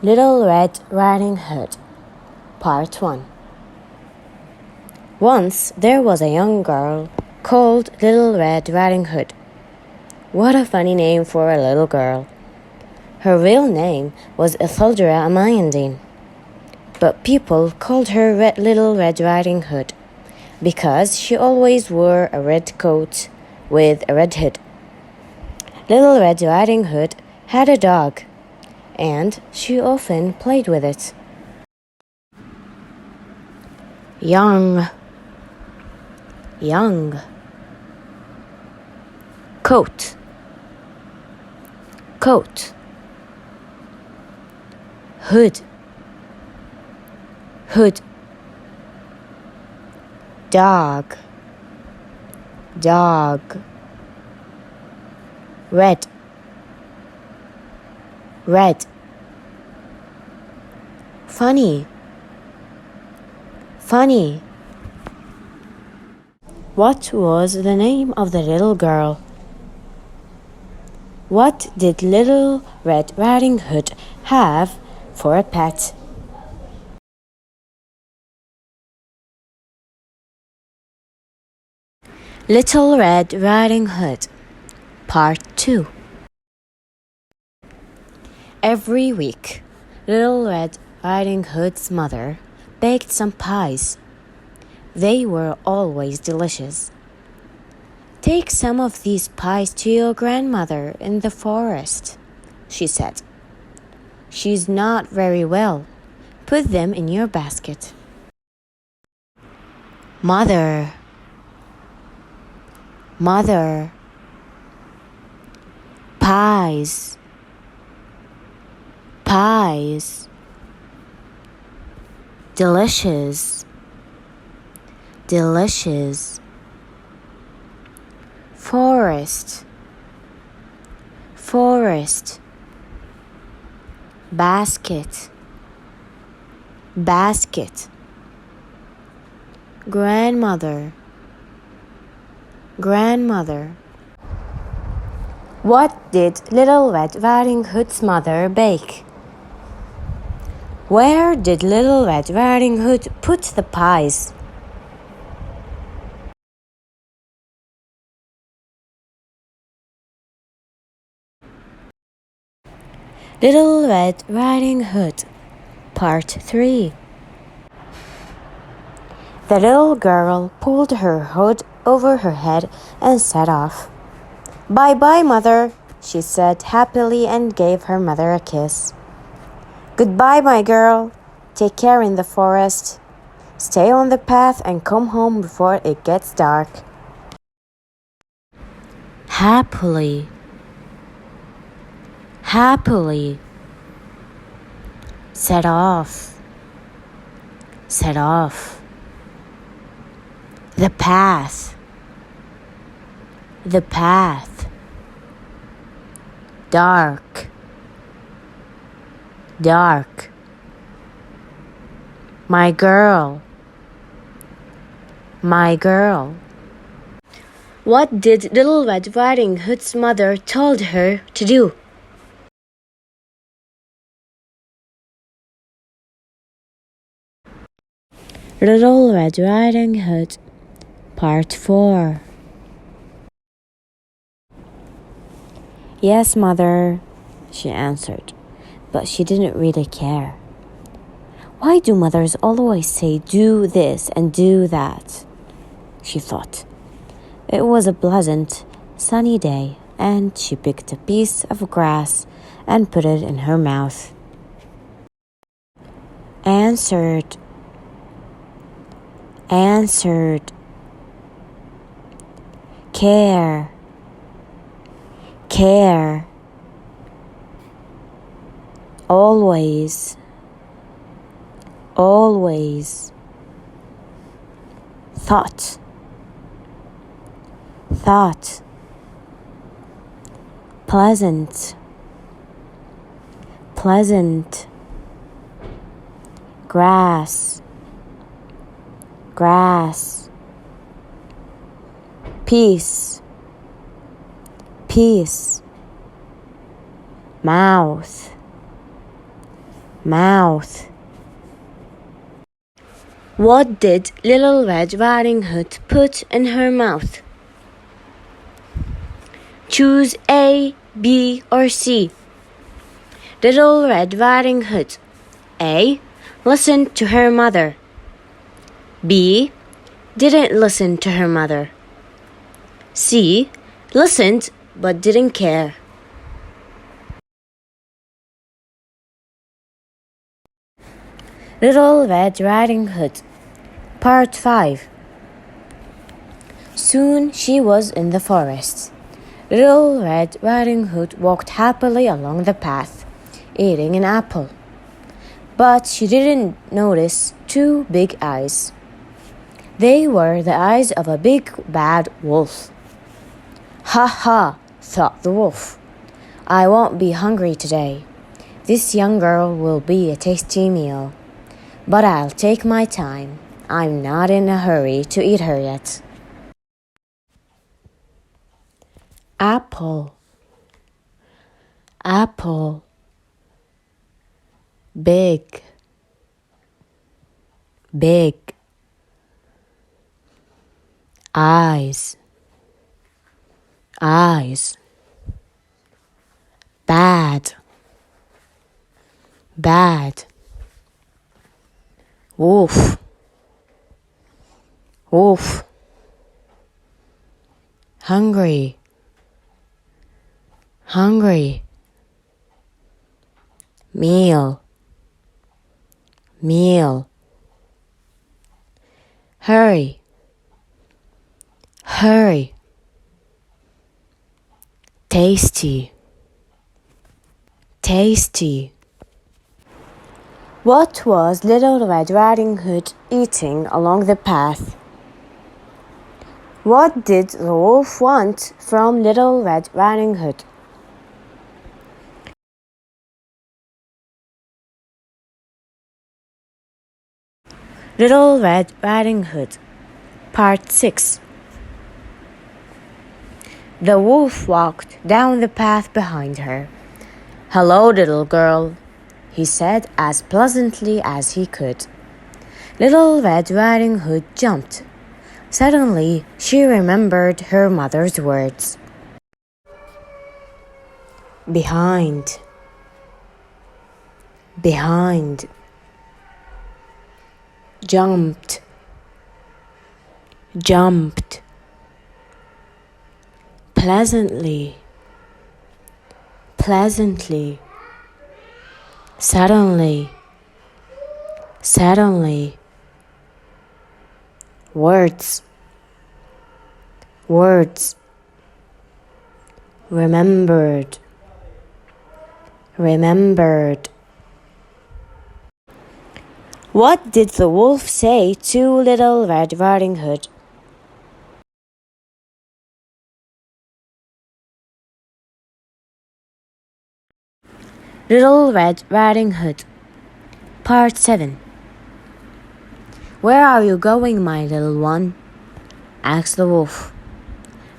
Little Red Riding Hood, Part 1. Once there was a young girl called Little Red Riding Hood. What a funny name for a little girl. Her real name was Ethaldra Amayandine, but people called her Little Red Riding Hood because she always wore a red coat with a red hood. Little Red Riding Hood had a dog, and she often played with it. Young, coat, hood, dog, red, funny. What was the name of the little girl? What did Little Red Riding Hood have for a pet? Little Red Riding Hood, Part 2. Every week, Little Red Riding Hood's mother baked some pies. They were always delicious. "Take some of these pies to your grandmother in the forest," she said. "She's not very well. Put them in your basket." Mother, pies, delicious, forest, basket, grandmother. What did Little Red Riding Hood's mother bake? Where did Little Red Riding Hood put the pies? Little Red Riding Hood, Part 3. The little girl pulled her hood over her head and set off. "Bye-bye, Mother," she said happily and gave her mother a kiss. "Goodbye, my girl. Take care in the forest. Stay on the path and come home before it gets dark." Happily, set off. The path, dark, my girl. What did Little Red Riding Hood's mother told her to do? Little Red Riding Hood, Part 4. "Yes, Mother," she answered, but she didn't really care. "Why do mothers always say do this and do that?" she thought. It was a pleasant, sunny day, and she picked a piece of grass and put it in her mouth. Answered. Care. Always. Thought. Pleasant. Grass. Peace. Mouth. mouth. What did Little Red Riding Hood put in her mouth? Choose A, B, or C. Little Red Riding Hood. A. Listened to her mother. B. Didn't listen to her mother. C. Listened but didn't care. Little Red Riding Hood. Part 5. Soon she was in the forest. Little Red Riding Hood walked happily along the path, eating an apple. But she didn't notice two big eyes. They were the eyes of a big bad wolf. Ha ha, thought the wolf. I won't be hungry today. This young girl will be a tasty meal. But I'll take my time. I'm not in a hurry to eat her yet. Apple, apple, big, big, eyes, eyes, bad, bad, wolf, wolf, hungry, hungry, meal, meal, hurry, hurry, tasty, tasty. What was Little Red Riding Hood eating along the path? What did the wolf want from Little Red Riding Hood? Little Red Riding Hood. Part 6. The wolf walked down the path behind her. "Hello, little girl," he said as pleasantly as he could. Little Red Riding Hood jumped. Suddenly, she remembered her mother's words. Behind, behind, jumped, jumped, pleasantly, pleasantly, suddenly, suddenly, words, words, remembered, remembered. What did the wolf say to Little Red Riding Hood? Little Red Riding Hood. Part 7. "Where are you going, my little one?" asked the wolf.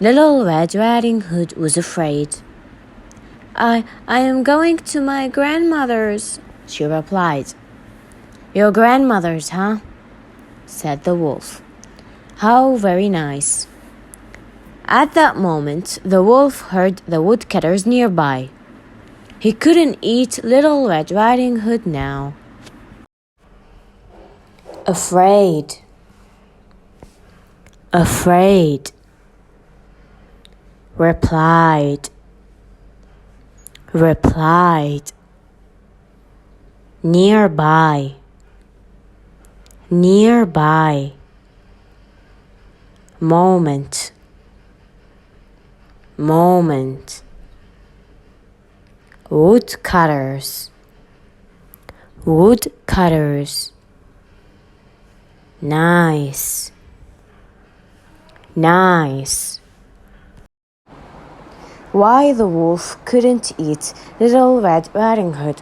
Little Red Riding Hood was afraid. I am going to my grandmother's," she replied. "Your grandmother's, huh?" said the wolf. "How very nice." At that moment, the wolf heard the woodcutters nearby. He couldn't eat Little Red Riding Hood now. Afraid, afraid, replied, replied, nearby, nearby, moment, moment, woodcutters, woodcutters, nice, nice. Why the wolf couldn't eat Little Red Riding Hood?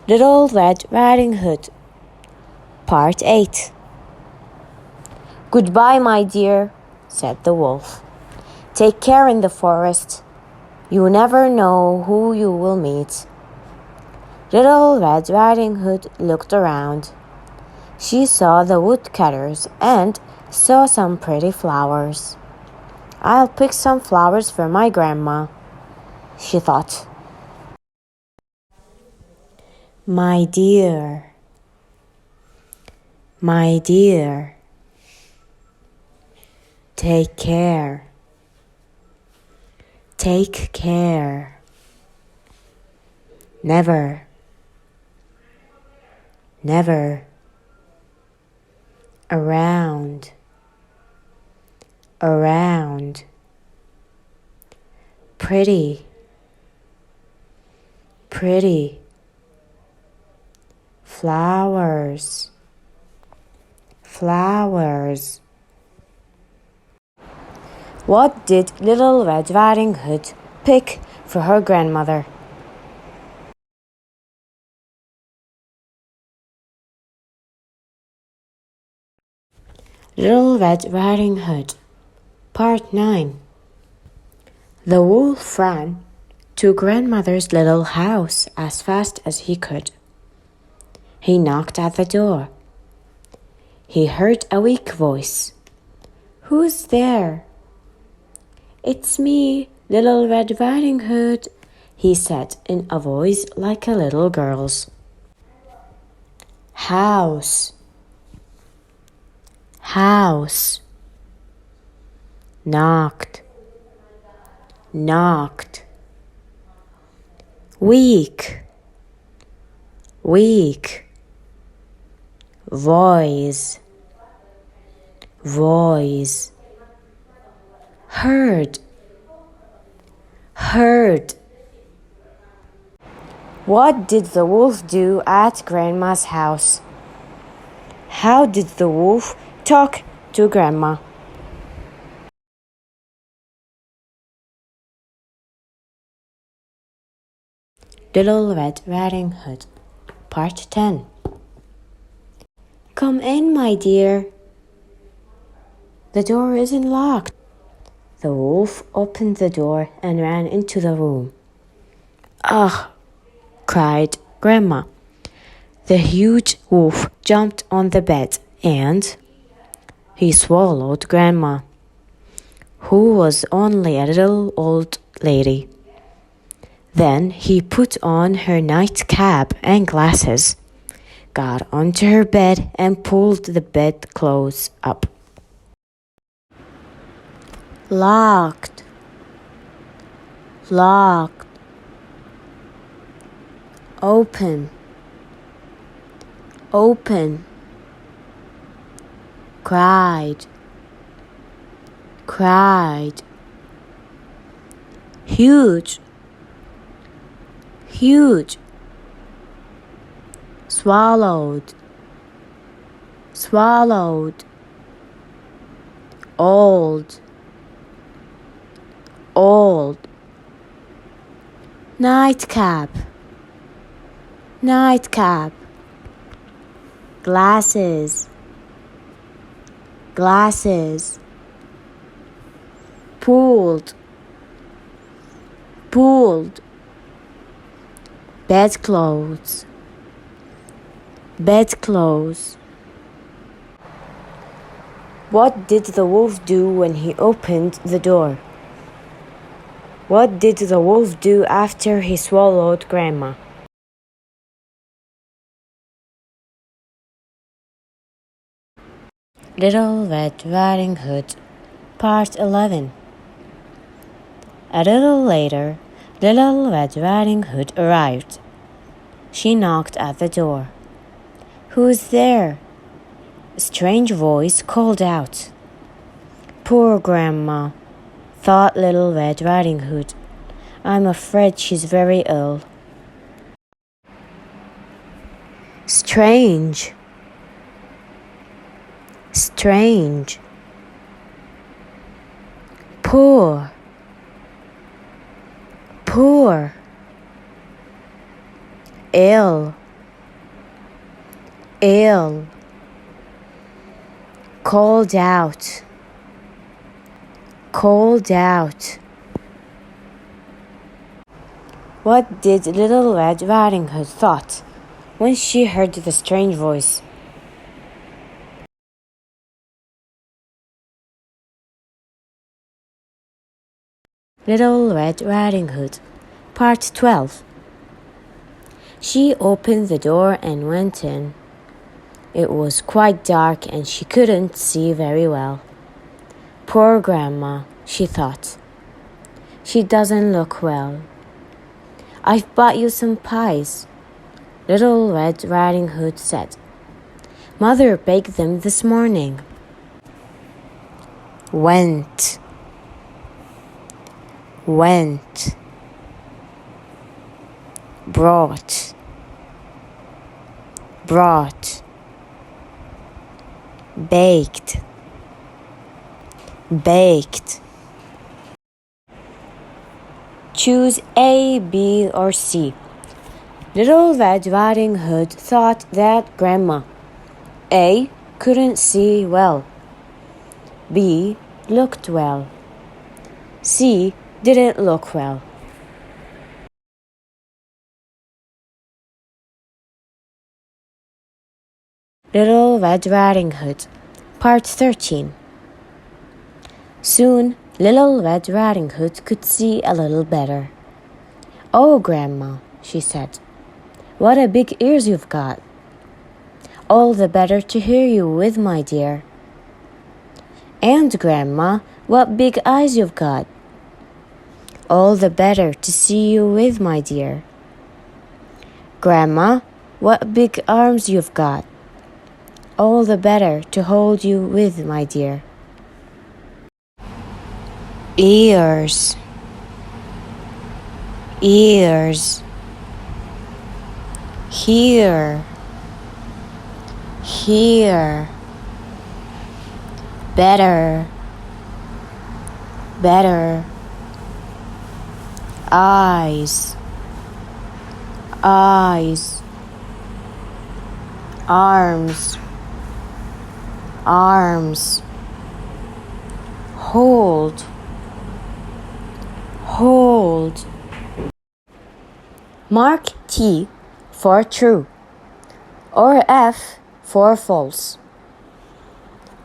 Little Red Riding Hood. Part 8. "Goodbye, my dear," said the wolf. Take care in the forest. You never know who you will meet. Little Red Riding Hood looked around. She saw the woodcutters and saw some pretty flowers. I'll pick some flowers for my grandma, she thought. My dear, my dear, take care. Take care. Never, never. Around, around. Pretty, pretty. Flowers, flowers. What did Little Red Riding Hood pick for her grandmother? Little Red Riding Hood, Part 9. The wolf ran to grandmother's little house as fast as he could. He knocked at the door. He heard a weak voice. Who's there? It's me, Little Red Riding Hood, he said in a voice like a little girl's. House, house. Knocked, knocked. Weak, weak. Voice, voice. Heard, heard. What did the wolf do at Grandma's house? How did the wolf talk to Grandma? Little Red Riding Hood, Part 10. Come in, my dear. The door isn't locked. The wolf opened the door and ran into the room. Ugh, cried Grandma. The huge wolf jumped on the bed and he swallowed Grandma, who was only a little old lady. Then he put on her nightcap and glasses, got onto her bed and pulled the bedclothes up. Locked, locked. Open, open. Cried, cried. Huge, huge. Swallowed, swallowed. Old, old. Nightcap, nightcap. Glasses, glasses. Pulled, pulled. Bedclothes, bedclothes. What did the wolf do when he opened the door? What did the wolf do after he swallowed Grandma? Little Red Riding Hood, Part 11. A little later, Little Red Riding Hood arrived. She knocked at the door. Who's there? A strange voice called out. Poor Grandma, thought Little Red Riding Hood. I'm afraid she's very ill. Strange, strange. Poor, poor. Ill, ill. Called out, called out. What did Little Red Riding Hood thought when she heard the strange voice? Little Red Riding Hood, Part 12. She opened the door and went in. It was quite dark and she couldn't see very well. Poor Grandma, she thought. She doesn't look well. I've bought you some pies, Little Red Riding Hood said. Mother baked them this morning. Went, brought, baked. Choose A, B, or C. Little Red Riding Hood thought that Grandma A couldn't see well, B looked well, C didn't look well. Little Red Riding Hood, Part 13. Soon, Little Red Riding Hood could see a little better. Oh, Grandma, she said, what a big ears you've got. All the better to hear you with, my dear. And, Grandma, what big eyes you've got. All the better to see you with, my dear. Grandma, what big arms you've got. All the better to hold you with, my dear. Ears, here, better, eyes, arms, hold, Mark T for true, or F for false.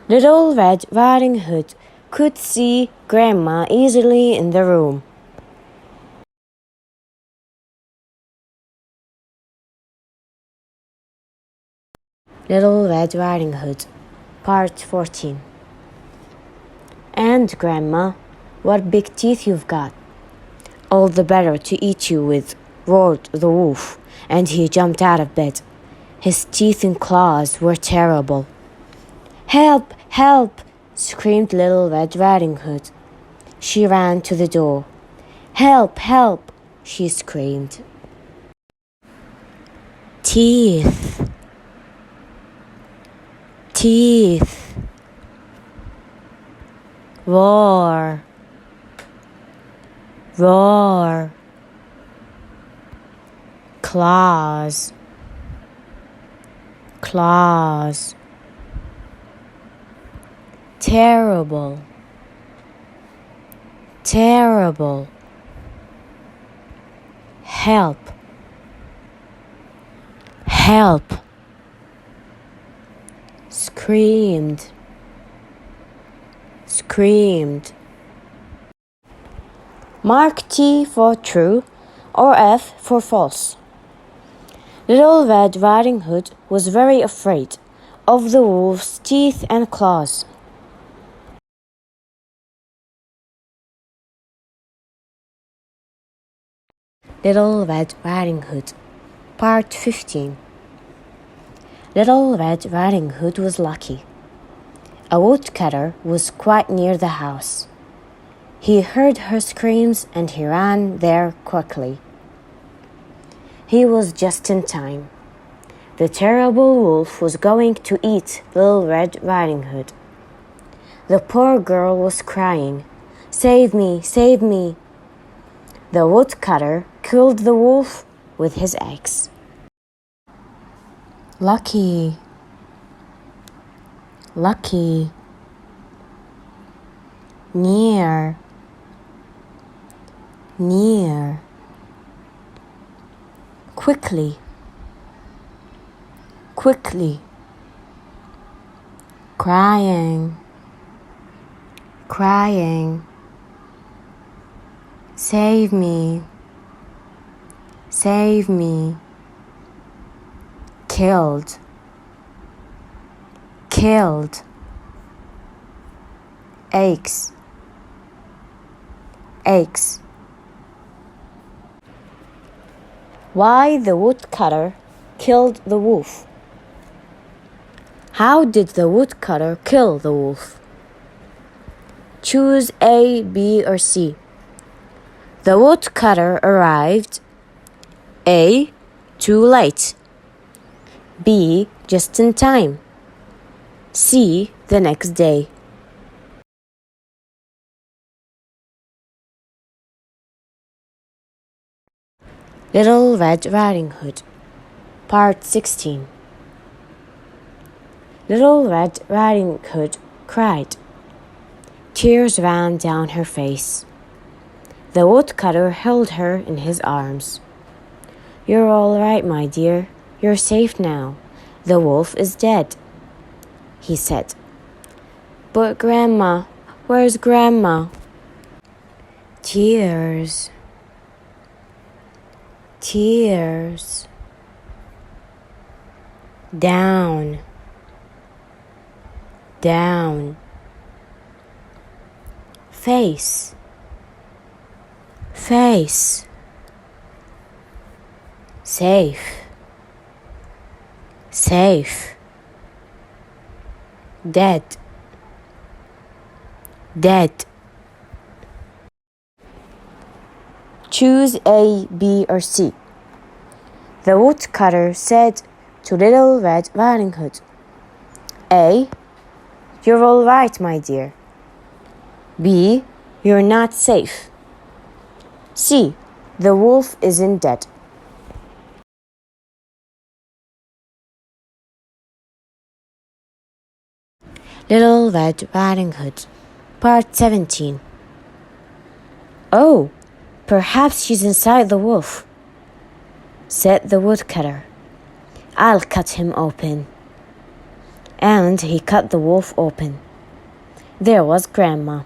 Little Red Riding Hood could see Grandma easily in the room. Little Red Riding Hood, Part 14. And, Grandma, what big teeth you've got. All the better to eat you with, roared the wolf, and he jumped out of bed. His teeth and claws were terrible. Help! Help! Screamed Little Red Riding Hood. She ran to the door. Help! Help! She screamed. Teeth. Roar. Claws. Terrible. Help. Screamed. Mark T for true, or F for false. Little Red Riding Hood was very afraid of the wolf's teeth and claws. Little Red Riding Hood, Part 15. Little Red Riding Hood was lucky. A woodcutter was quite near the house. He heard her screams and he ran there quickly. He was just in time. The terrible wolf was going to eat Little Red Riding Hood. The poor girl was crying, "Save me, save me!" The woodcutter killed the wolf with his axe. Lucky. near, near, quickly, quickly, crying, crying, save me, save me, killed, killed, aches, aches. Why the woodcutter killed the wolf? How did the woodcutter kill the wolf? Choose A, B, or C. The woodcutter arrived A, too late, B, just in time, C, the next day. Little Red Riding Hood, Part 16. Little Red Riding Hood cried. Tears ran down her face. The woodcutter held her in his arms. You're all right, my dear. You're safe now. The wolf is dead, he said. But Grandma, where's Grandma? Tears. Tears. Down. Down. Face. Face. Safe. Safe. Dead. Dead. Choose A, B, or C. The woodcutter said to Little Red Riding Hood, A, you're all right, my dear. B, you're not safe. C, the wolf isn't dead. Little Red Riding Hood, Part 17. Oh, perhaps she's inside the wolf, said the woodcutter. I'll cut him open. And he cut the wolf open. There was Grandma.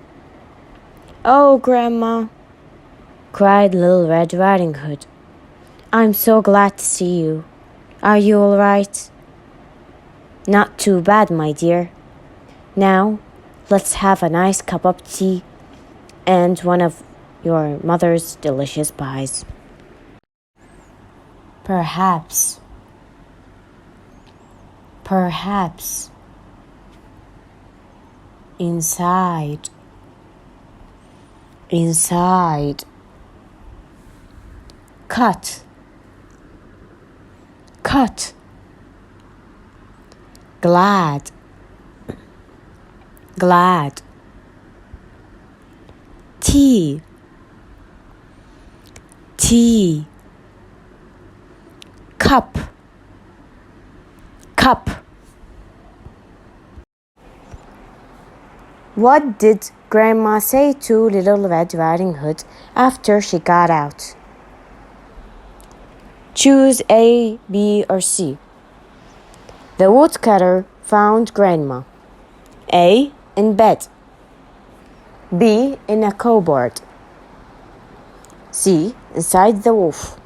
Oh, Grandma, cried Little Red Riding Hood. I'm so glad to see you. Are you all right? Not too bad, my dear. Now, let's have a nice cup of tea and one of your mother's delicious pies. Perhaps. Perhaps. Inside. Inside. Cut. Cut. Glad. Glad. Tea. Tea. Cup. Cup. What did Grandma say to Little Red Riding Hood after she got out? Choose A, B, or C. The woodcutter found Grandma. A, in bed. B, in a cupboard. C, inside the wolf.